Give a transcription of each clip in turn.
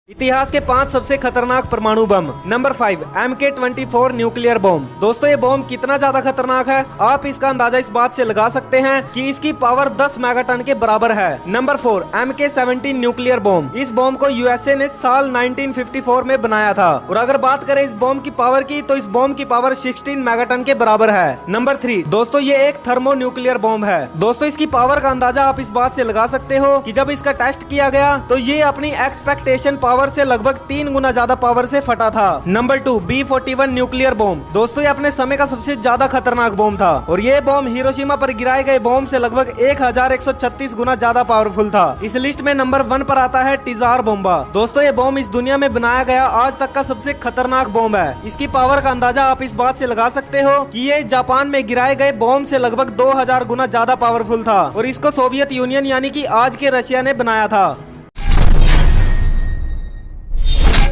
इतिहास के 5 सबसे खतरनाक परमाणु बम। Number 5 MK-24 nuclear bomb. दोस्तों ये बम कितना ज्यादा खतरनाक है आप इसका अंदाजा इस बात से लगा सकते हैं कि इसकी पावर 10 मेगाटन के बराबर है। Number 4 MK-17 nuclear bomb. इस बम को यूएसए ने साल 1954 में बनाया था और अगर बात करें इस बम की पावर की तो इस बम की पावर 16 मेगाटन के बराबर है। नंबर 3 दोस्तों ये एक थर्मो न्यूक्लियर बम है। दोस्तों इसकी पावर का अंदाजा आप इस बात से लगा सकते हो कि जब इसका टेस्ट किया गया तो ये अपनी एक्सपेक्टेशन पावर से लगभग 3 गुना ज्यादा पावर से फटा था। Number 2 B-41 nuclear bomb. दोस्तों ये अपने समय का सबसे ज्यादा खतरनाक बम था और ये बम हिरोशिमा पर गिराए गए बम से लगभग 1136 गुना ज्यादा पावरफुल था। इस लिस्ट में नंबर 1 पर आता है टिजार बोम्बा। दोस्तों ये बम इस दुनिया में बनाया गया आज तक का सबसे खतरनाक बम है। इसकी पावर का अंदाजा आप इस बात से लगा सकते हो कि ये जापान में गिराए गए बम से लगभग 2000 गुना ज्यादा पावरफुल था और इसको सोवियत यूनियन यानी कि आज के रशिया ने बनाया था।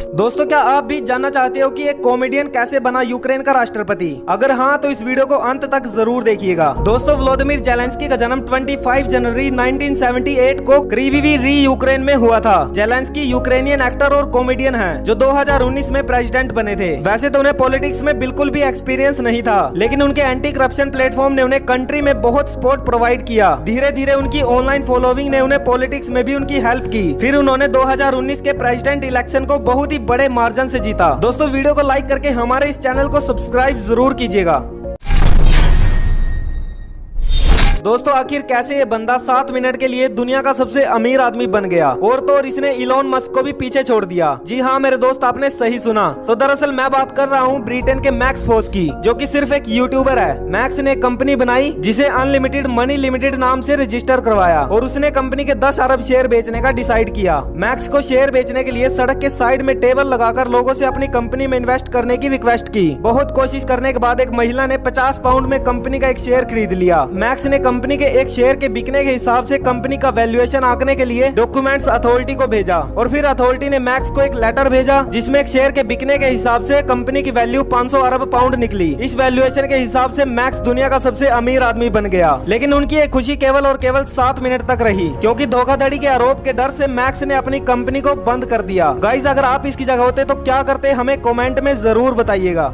दोस्तों क्या आप भी जानना चाहते हो कि एक कॉमेडियन कैसे बना यूक्रेन का राष्ट्रपति? अगर हाँ तो इस वीडियो को अंत तक जरूर देखिएगा। दोस्तों व्लादिमीर जेलेंस्की का जन्म 25 जनवरी 1978 को क्रीविवी री यूक्रेन में हुआ था। जेलेंस्की यूक्रेनियन एक्टर और कॉमेडियन हैं जो 2019 में प्रेसिडेंट बने थे। वैसे तो उन्हें पॉलिटिक्स में बिल्कुल भी एक्सपीरियंस नहीं था लेकिन उनके एंटी करप्शन प्लेटफॉर्म ने उन्हें कंट्री में बहुत सपोर्ट प्रोवाइड किया। धीरे धीरे उनकी ऑनलाइन फॉलोइंग ने उन्हें पॉलिटिक्स में भी उनकी हेल्प की। फिर उन्होंने 2019 के प्रेसिडेंट इलेक्शन को बहुत ही बड़े मार्जिन से जीता। दोस्तों वीडियो को लाइक करके हमारे इस चैनल को सब्सक्राइब जरूर कीजिएगा। दोस्तों आखिर कैसे ये बंदा 7 मिनट के लिए दुनिया का सबसे अमीर आदमी बन गया और तो और इसने इलॉन मस्क को भी पीछे छोड़ दिया। जी हाँ मेरे दोस्त आपने सही सुना। तो दरअसल मैं बात कर रहा हूँ ब्रिटेन के मैक्स फोस की जो कि सिर्फ एक यूट्यूबर है। मैक्स ने एक कंपनी बनाई जिसे अनलिमिटेड मनी लिमिटेड नाम से रजिस्टर करवाया और उसने कंपनी के 10 अरब शेयर बेचने का डिसाइड किया। मैक्स को शेयर बेचने के लिए सड़क के साइड में टेबल लगाकर लोगों से अपनी कंपनी में इन्वेस्ट करने की रिक्वेस्ट की। बहुत कोशिश करने के बाद एक महिला ने 50 पाउंड में कंपनी का एक शेयर खरीद लिया। मैक्स ने कंपनी के एक शेयर के बिकने के हिसाब से कंपनी का वैल्यूएशन आंकने के लिए डॉक्यूमेंट्स अथॉरिटी को भेजा और फिर अथॉरिटी ने मैक्स को एक लेटर भेजा जिसमें एक शेयर के बिकने के हिसाब से कंपनी की वैल्यू 500 अरब पाउंड निकली। इस वैल्यूएशन के हिसाब से मैक्स दुनिया का सबसे अमीर आदमी बन गया। लेकिन उनकी ये खुशी केवल और केवल 7 मिनट तक रही क्योंकि धोखाधड़ी के आरोप के डर से मैक्स ने अपनी कंपनी को बंद कर दिया। गाइस अगर आप इसकी जगह होते तो क्या करते हमें कमेंट में जरूर बताइएगा।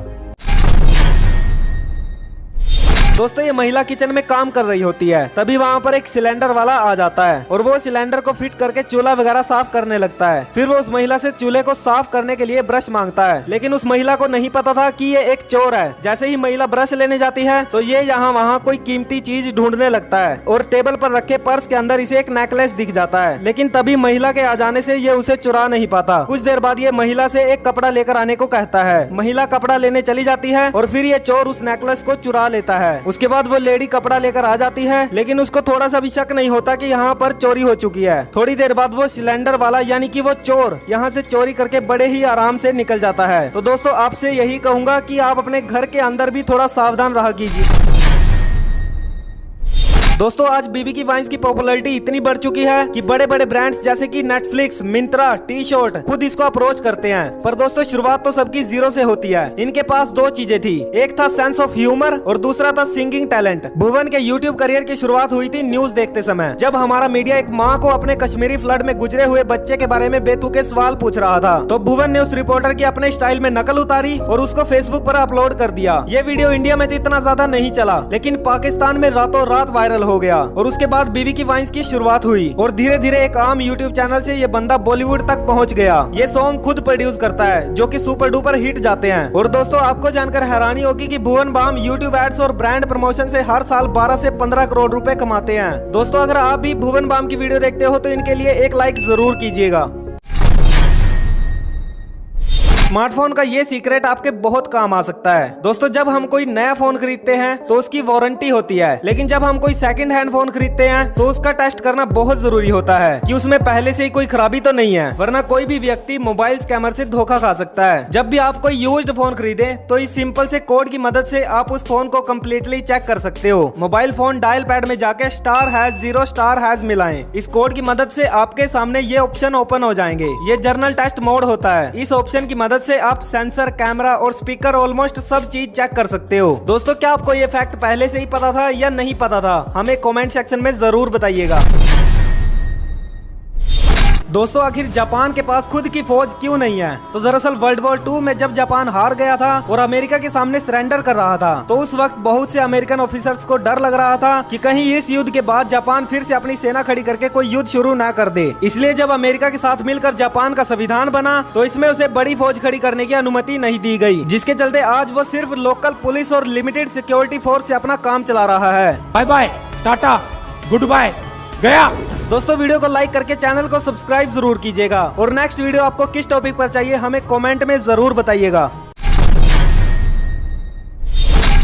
दोस्तों ये महिला किचन में काम कर रही होती है तभी वहाँ पर एक सिलेंडर वाला आ जाता है और वो सिलेंडर को फिट करके चूल्हा वगैरह साफ करने लगता है। फिर वो उस महिला से चूल्हे को साफ करने के लिए ब्रश मांगता है लेकिन उस महिला को नहीं पता था कि ये एक चोर है। जैसे ही महिला ब्रश लेने जाती है तो ये यहाँ वहाँ कोई कीमती चीज ढूंढने लगता है और टेबल पर रखे पर्स के अंदर इसे एक नेकलेस दिख जाता है। लेकिन तभी महिला के आ जाने से ये उसे चुरा नहीं पाता। कुछ देर बाद ये महिला से एक कपड़ा लेकर आने को कहता है। महिला कपड़ा लेने चली जाती है और फिर ये चोर उस नेकलेस को चुरा लेता है। उसके बाद वो लेडी कपड़ा लेकर आ जाती है लेकिन उसको थोड़ा सा भी शक नहीं होता कि यहाँ पर चोरी हो चुकी है। थोड़ी देर बाद वो सिलेंडर वाला यानी कि वो चोर यहाँ से चोरी करके बड़े ही आराम से निकल जाता है। तो दोस्तों आपसे यही कहूंगा कि आप अपने घर के अंदर भी थोड़ा सावधान रहा कीजिए। दोस्तों आज बीबी की वाइन्स की पॉपुलैरिटी इतनी बढ़ चुकी है कि बड़े बड़े ब्रांड्स जैसे कि नेटफ्लिक्स, मिंत्रा, टी-शर्ट खुद इसको अप्रोच करते हैं। पर दोस्तों शुरुआत तो सबकी जीरो से होती है। इनके पास 2 चीजें थी, एक था सेंस ऑफ ह्यूमर और दूसरा था सिंगिंग टैलेंट। भुवन के यूट्यूब करियर की शुरुआत हुई थी न्यूज देखते समय जब हमारा मीडिया एक माँ को अपने कश्मीरी फ्लड में गुजरे हुए बच्चे के बारे में बेतुके सवाल पूछ रहा था तो भुवन ने उस रिपोर्टर की अपने स्टाइल में नकल उतारी और उसको फेसबुक पर अपलोड कर दिया। ये वीडियो इंडिया में तो इतना ज्यादा नहीं चला लेकिन पाकिस्तान में रातों रात वायरल हो गया और उसके बाद बीबी की वाइन्स की शुरुआत हुई और धीरे धीरे एक आम यूट्यूब चैनल से ये बंदा बॉलीवुड तक पहुंच गया। ये सॉन्ग खुद प्रोड्यूस करता है जो कि सुपर डुपर हिट जाते हैं। और दोस्तों आपको जानकर हैरानी होगी कि भुवन बाम यूट्यूब एड्स और ब्रांड प्रमोशन से हर साल 12 से 15 करोड़ रुपए कमाते हैं। दोस्तों अगर आप भी भुवन बाम की वीडियो देखते हो तो इनके लिए एक लाइक जरूर कीजिएगा। स्मार्टफोन का ये सीक्रेट आपके बहुत काम आ सकता है। दोस्तों जब हम कोई नया फोन खरीदते हैं तो उसकी वारंटी होती है लेकिन जब हम कोई सेकंड हैंड फोन खरीदते हैं तो उसका टेस्ट करना बहुत जरूरी होता है कि उसमें पहले से ही कोई खराबी तो नहीं है, वरना कोई भी व्यक्ति मोबाइल स्कैमर से धोखा खा सकता है। जब भी आप कोई यूज्ड फोन खरीदे तो इस सिंपल से कोड की मदद से आप उस फोन को कम्प्लीटली चेक कर सकते हो। मोबाइल फोन डायल पैड में जाके *#0 मिलाएं। इस कोड की मदद से आपके सामने ये ऑप्शन ओपन हो जाएंगे। ये जर्नल टेस्ट मोड होता है। इस ऑप्शन की मदद से आप सेंसर, कैमरा और स्पीकर ऑलमोस्ट सब चीज चेक कर सकते हो। दोस्तों क्या आपको ये फैक्ट पहले से ही पता था या नहीं पता था? हमें कमेंट सेक्शन में जरूर बताइएगा। दोस्तों आखिर जापान के पास खुद की फौज क्यों नहीं है? तो दरअसल वर्ल्ड वॉर 2 में जब जापान हार गया था और अमेरिका के सामने सरेंडर कर रहा था, तो उस वक्त बहुत से अमेरिकन ऑफिसर्स को डर लग रहा था कि कहीं इस युद्ध के बाद जापान फिर से अपनी सेना खड़ी करके कोई युद्ध शुरू न कर दे। इसलिए जब अमेरिका के साथ मिलकर जापान का संविधान बना तो इसमें उसे बड़ी फौज खड़ी करने की अनुमति नहीं दी गई, जिसके चलते आज वो सिर्फ लोकल पुलिस और लिमिटेड सिक्योरिटी फोर्स से अपना काम चला रहा है। Bye bye, tata, good bye, गया। दोस्तों वीडियो को लाइक करके चैनल को सब्सक्राइब जरूर कीजिएगा और नेक्स्ट वीडियो आपको किस टॉपिक पर चाहिए हमें कमेंट में जरूर बताइएगा।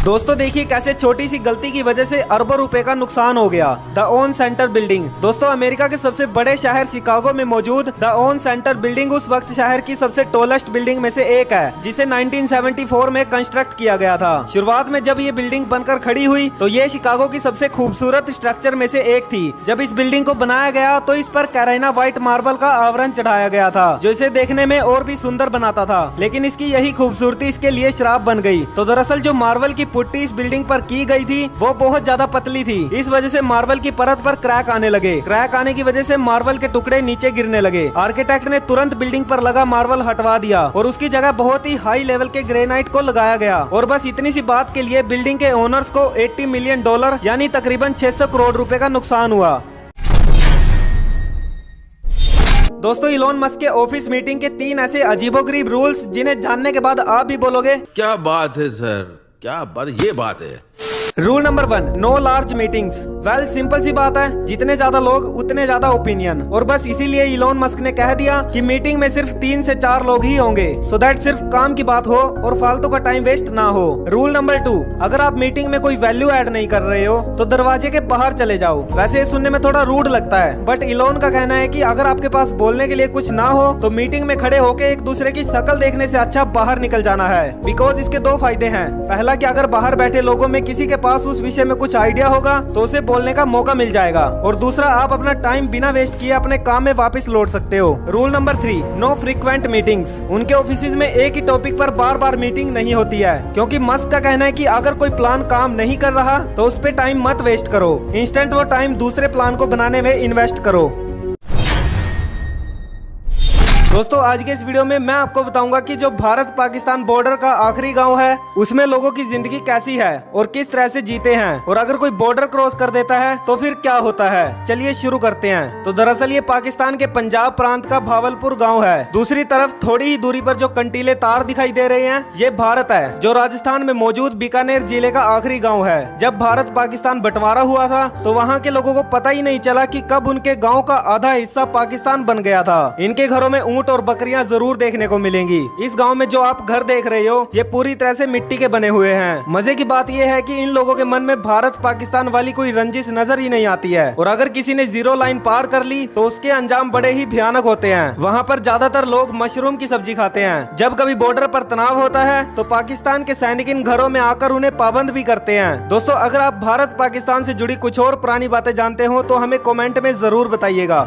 दोस्तों देखिए कैसे छोटी सी गलती की वजह से अरबों रुपए का नुकसान हो गया। The own centre building. दोस्तों अमेरिका के सबसे बड़े शहर शिकागो में मौजूद द ओन सेंटर बिल्डिंग उस वक्त शहर की सबसे टॉलेस्ट बिल्डिंग में से एक है, जिसे 1974 में कंस्ट्रक्ट किया गया था। शुरुआत में जब ये बिल्डिंग बनकर खड़ी हुई तो ये शिकागो की सबसे खूबसूरत स्ट्रक्चर में से एक थी। जब इस बिल्डिंग को बनाया गया तो इस पर कैराइना व्हाइट मार्बल का आवरण चढ़ाया गया था, जो इसे देखने में और भी सुंदर बनाता था। लेकिन इसकी यही खूबसूरती इसके लिए श्राप बन गई। तो दरअसल जो मार्बल की पुट्टी इस बिल्डिंग पर की गई थी वो बहुत ज्यादा पतली थी। इस वजह से मार्बल की परत पर क्रैक आने लगे। क्रैक आने की वजह से मार्बल के टुकड़े नीचे गिरने लगे। आर्किटेक्ट ने तुरंत बिल्डिंग पर लगा मार्बल हटवा दिया और उसकी जगह बहुत ही हाई लेवल के ग्रेनाइट को लगाया गया। और बस इतनी सी बात के लिए बिल्डिंग के ओनर्स को $80 मिलियन यानी तकरीबन 600 करोड़ रुपए का नुकसान हुआ। दोस्तों इलोन मस्क के ऑफिस मीटिंग के 3 ऐसे अजीबोगरीब रूल्स जिन्हें जानने के बाद आप भी बोलोगे क्या बात है सर, क्या बात, ये बात है। Rule number 1, no large meetings. Well simple सी बात है, जितने ज्यादा लोग उतने ज्यादा ओपिनियन। और बस इसीलिए इलोन मस्क ने कह दिया कि मीटिंग में सिर्फ 3 से 4 लोग ही होंगे, सो दैट सिर्फ काम की बात हो और फालतू का टाइम वेस्ट ना हो। रूल नंबर 2, अगर आप मीटिंग में कोई वैल्यू ऐड नहीं कर रहे हो तो दरवाजे के बाहर चले जाओ। वैसे ये सुनने में थोड़ा रूड लगता है, बट इलोन का कहना है कि अगर आपके पास बोलने के लिए कुछ ना हो तो मीटिंग में खड़े होके एक दूसरे की शक्ल देखने से अच्छा बाहर निकल जाना है। बिकॉज इसके 2 फायदे हैं। पहला कि अगर बाहर बैठे लोगों में किसी के पास उस विषय में कुछ आइडिया होगा तो उसे बोलने का मौका मिल जाएगा, और दूसरा आप अपना टाइम बिना वेस्ट किए अपने काम में वापस लौट सकते हो। Rule number 3, no frequent meetings. उनके ऑफिसेज में एक ही टॉपिक पर बार बार मीटिंग नहीं होती है, क्योंकि मस्क का कहना है कि अगर कोई प्लान काम नहीं कर रहा तो उस पे टाइम मत वेस्ट करो, इंस्टेंट वो टाइम दूसरे प्लान को बनाने में इन्वेस्ट करो। दोस्तों आज के इस वीडियो में मैं आपको बताऊंगा कि जो भारत पाकिस्तान बॉर्डर का आखिरी गांव है उसमें लोगों की जिंदगी कैसी है और किस तरह से जीते हैं, और अगर कोई बॉर्डर क्रॉस कर देता है तो फिर क्या होता है। चलिए शुरू करते हैं। तो दरअसल ये पाकिस्तान के पंजाब प्रांत का भावलपुर गाँव है। दूसरी तरफ थोड़ी ही दूरी पर जो कंटीले तार दिखाई दे रहे हैं ये भारत है, जो राजस्थान में मौजूद बीकानेर जिले का आखिरी गाँव है। जब भारत पाकिस्तान बंटवारा हुआ था तो वहाँ के लोगों को पता ही नहीं चला कि कब उनके गाँव का आधा हिस्सा पाकिस्तान बन गया था। इनके घरों में ऊंट और बकरियां जरूर देखने को मिलेंगी। इस गांव में जो आप घर देख रहे हो ये पूरी तरह से मिट्टी के बने हुए हैं। मजे की बात ये है कि इन लोगों के मन में भारत पाकिस्तान वाली कोई रंजिश नजर ही नहीं आती है, और अगर किसी ने 0 लाइन पार कर ली तो उसके अंजाम बड़े ही भयानक होते हैं। वहाँ पर ज्यादातर लोग मशरूम की सब्जी खाते हैं। जब कभी बॉर्डर पर तनाव होता है तो पाकिस्तान के सैनिक इन घरों में आकर उन्हें पाबंद भी करते हैं। दोस्तों अगर आप भारत पाकिस्तान से जुड़ी कुछ और पुरानी बातें जानते हो तो हमें कमेंट में जरूर बताइएगा।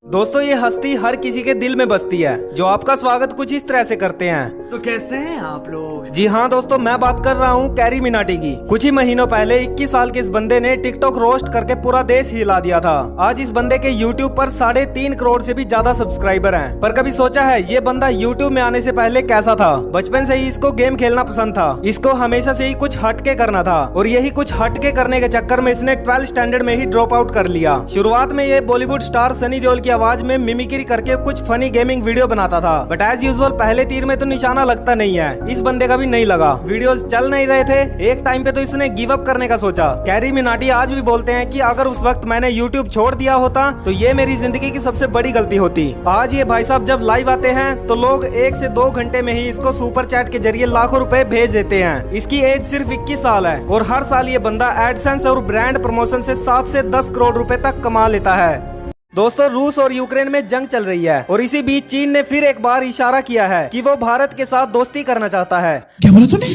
दोस्तों ये हस्ती हर किसी के दिल में बसती है, जो आपका स्वागत कुछ इस तरह से करते हैं। तो कैसे हैं आप लोग? जी हाँ दोस्तों, मैं बात कर रहा हूँ कैरी मिनाटी की। कुछ ही महीनों पहले 21 साल के इस बंदे ने टिकटॉक रोस्ट करके पूरा देश हिला दिया था। आज इस बंदे के यूट्यूब पर 3.5 करोड़ से भी ज्यादा सब्सक्राइबर हैं। पर कभी सोचा है ये बंदा यूट्यूब में आने से पहले कैसा था? बचपन से ही इसको गेम खेलना पसंद था। इसको हमेशा से ही कुछ हटके करना था, और यही कुछ हटके करने के चक्कर में इसने 12th स्टैंडर्ड में ही ड्रॉप आउट कर लिया। शुरुआत में ये बॉलीवुड स्टार सनी देओल की आवाज में मिमिक्री करके कुछ फनी गेमिंग वीडियो बनाता था, बट एज यूजुअल पहले तीर में तो निशाना लगता नहीं है। इस बंदे का भी नहीं लगा, वीडियोस चल नहीं रहे थे। एक टाइम पे तो इसने गिव अप करने का सोचा। कैरी मिनाटी आज भी बोलते हैं कि अगर उस वक्त मैंने यूट्यूब छोड़ दिया होता तो ये मेरी जिंदगी की सबसे बड़ी गलती होती। आज ये भाई साहब जब लाइव आते हैं तो लोग 1 से 2 घंटे में ही इसको सुपर चैट के जरिए लाखों रुपए भेज देते हैं। इसकी एज सिर्फ 21 साल है और हर साल ये बंदा एडसेंस और ब्रांड प्रमोशन से 7 से 10 करोड़ रुपए तक कमा लेता है। दोस्तों रूस और यूक्रेन में जंग चल रही है, और इसी बीच चीन ने फिर एक बार इशारा किया है कि वो भारत के साथ दोस्ती करना चाहता है। क्या बोला तूने?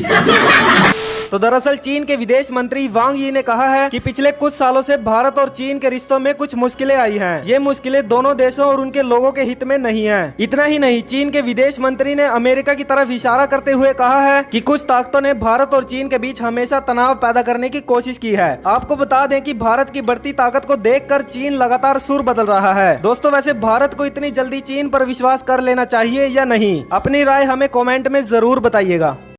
तो दरअसल चीन के विदेश मंत्री वांग यी ने कहा है कि पिछले कुछ सालों से भारत और चीन के रिश्तों में कुछ मुश्किलें आई हैं। ये मुश्किलें दोनों देशों और उनके लोगों के हित में नहीं है। इतना ही नहीं, चीन के विदेश मंत्री ने अमेरिका की तरफ इशारा करते हुए कहा है कि कुछ ताकतों ने भारत और चीन के बीच हमेशा तनाव पैदा करने की कोशिश की है। आपको बता दें कि भारत की बढ़ती ताकत को देखकर चीन लगातार सुर बदल रहा है। दोस्तों वैसे भारत को इतनी जल्दी चीन पर विश्वास कर लेना चाहिए या नहीं? अपनी राय हमें कमेंट में जरूर बताइएगा।